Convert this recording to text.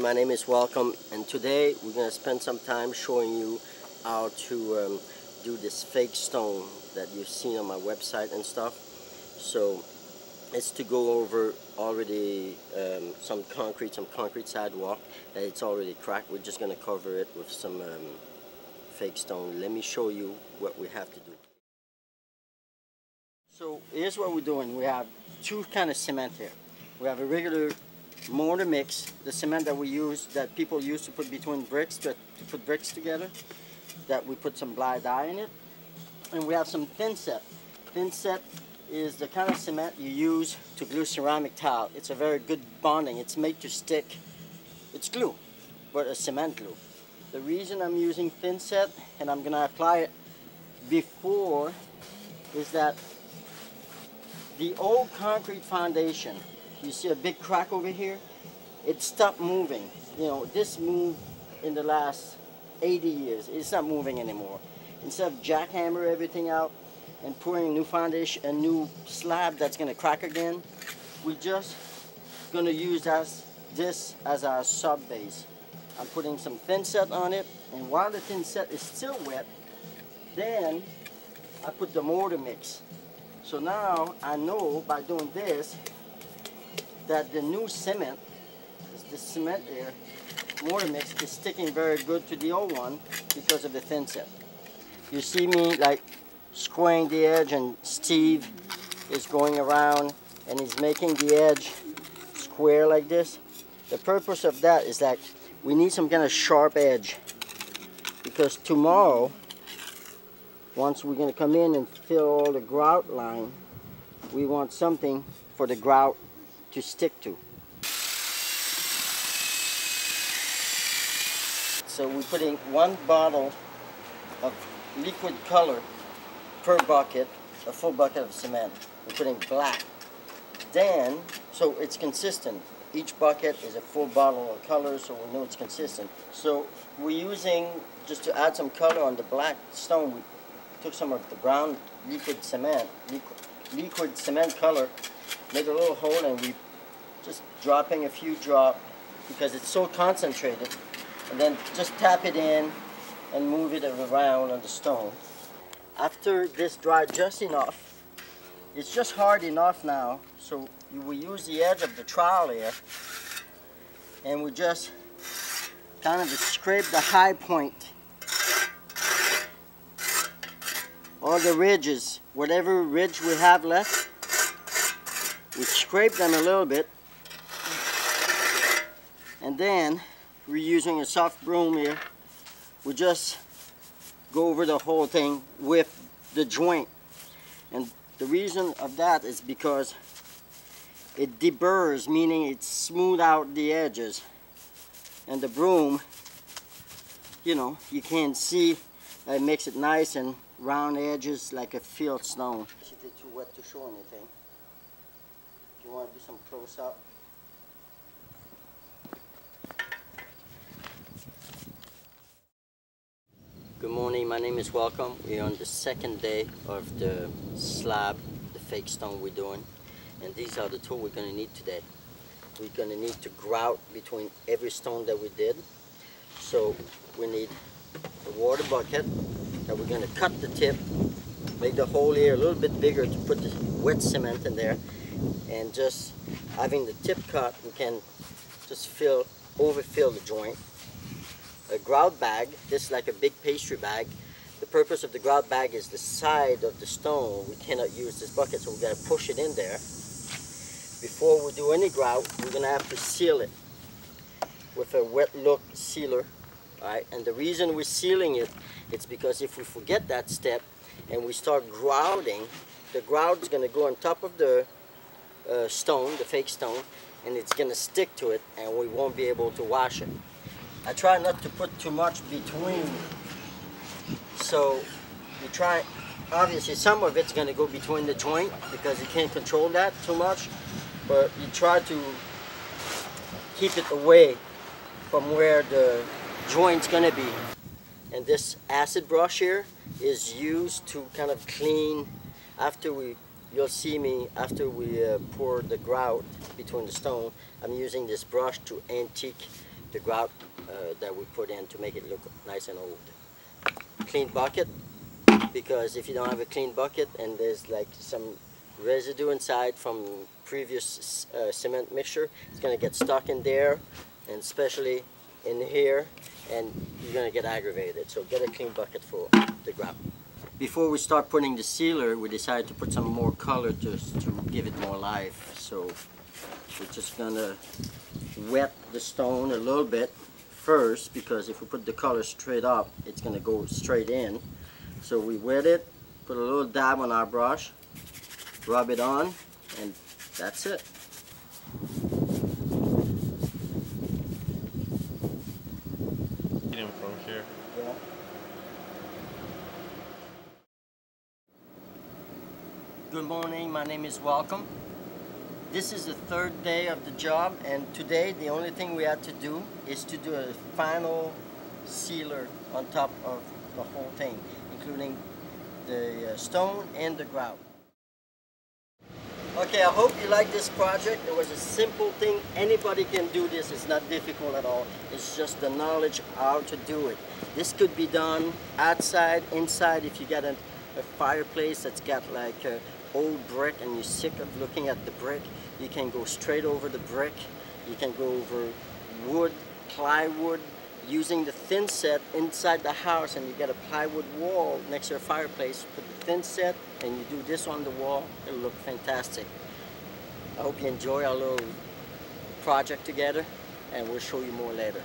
morning, my name is Welcome, and today we're going to spend some time showing you how to do this fake stone that you've seen on my website and stuff. So it's to go over already some concrete sidewalk that it's already cracked. We're just going to cover it with some fake stone. Let me show you what we have to do. So here's what we're doing. We have two kind of cement here. We have a regular mortar mix, the cement that we use, that people use to put between bricks, to put bricks together, that we put some black dye in it. And we have some thin set. Thin set is the kind of cement you use to glue ceramic tile. It's a very good bonding. It's made to stick. It's glue, but a cement glue. The reason I'm using thin set, and I'm going to apply it before, is that the old concrete foundation, you see a big crack over here? It stopped moving. You know, this moved in the last 80 years. It's not moving anymore. Instead of jackhammer everything out and pouring a new foundation, a new slab that's going to crack again, we're just going to use this as our sub base. I'm putting some thin set on it, and while the thin set is still wet, then I put the mortar mix. So now I know by doing this that the new cement, the cement here, mortar mix, is sticking very good to the old one because of the thin set. You see me like squaring the edge, and Steve is going around and he's making the edge square like this. The purpose of that is that we need some kind of sharp edge, because tomorrow, once we're going to come in and fill all the grout line, we want something for the grout to stick to. So we're putting 1 bottle of liquid color per bucket, a full bucket of cement. We're putting black. Then, so it's consistent. Each bucket is a full bottle of color, so we know it's consistent. So we're using, just to add some color on the black stone, we took some of the brown liquid cement color, made a little hole, and we just dropping a few drops because it's so concentrated, and then just tap it in and move it around on the stone. After this dried just enough, it's just hard enough now, so we use the edge of the trowel here and we just kind of scrape the high point. All the ridges, whatever ridge we have left, we scrape them a little bit, and then we're using a soft broom here. We just go over the whole thing with the joint, and the reason of that is because it deburrs, meaning it smooths out the edges, and the broom, you know, you can see it makes it nice and round edges like a field stone. It's too wet to show anything. If you want to do some close-up. Good morning, my name is Welcome. We're on the second day of the slab, the fake stone we're doing. And these are the tools we're going to need today. We're going to need to grout between every stone that we did. So we need a water bucket that we're going to cut the tip, make the hole here a little bit bigger to put the wet cement in there, and just having the tip cut, we can just overfill the joint. A grout bag, this is like a big pastry bag. The purpose of the grout bag is the side of the stone. We cannot use this bucket, so we're going to push it in there. Before we do any grout, we're going to have to seal it with a wet look sealer. Alright, and the reason we're sealing it, it's because if we forget that step and we start grouting, the grout is going to go on top of the stone, the fake stone, and it's going to stick to it, and we won't be able to wash it. I try not to put too much between, so you try, obviously some of it's going to go between the joint because you can't control that too much, but you try to keep it away from where the joint's going to be. And this acid brush here is used to kind of clean after you'll see me after we pour the grout between the stone. I'm using this brush to antique the grout that we put in to make it look nice and old. Clean bucket, because if you don't have a clean bucket and there's like some residue inside from previous cement mixture, it's going to get stuck in there, and especially in here, and you're going to get aggravated. So get a clean bucket for the grout. Before we start putting the sealer, we decided to put some more color to give it more life. So we're just going to wet the stone a little bit first, because if we put the color straight up, it's going to go straight in. So we wet it, put a little dab on our brush, rub it on, and that's it. From here. Yeah. Good morning, my name is Welcome. This is the third day of the job, and today the only thing we had to do is to do a final sealer on top of the whole thing, including the stone and the grout. Okay, I hope you like this project. It was a simple thing. Anybody can do this. It's not difficult at all. It's just the knowledge how to do it. This could be done outside, inside. If you got a fireplace that's got like a old brick and you're sick of looking at the brick, you can go straight over the brick. You can go over wood, plywood, using the thin set inside the house, and you get a plywood wall next to your fireplace. Put the thin set and you do this on the wall. It'll look fantastic. I hope you enjoy our little project together, and we'll show you more later.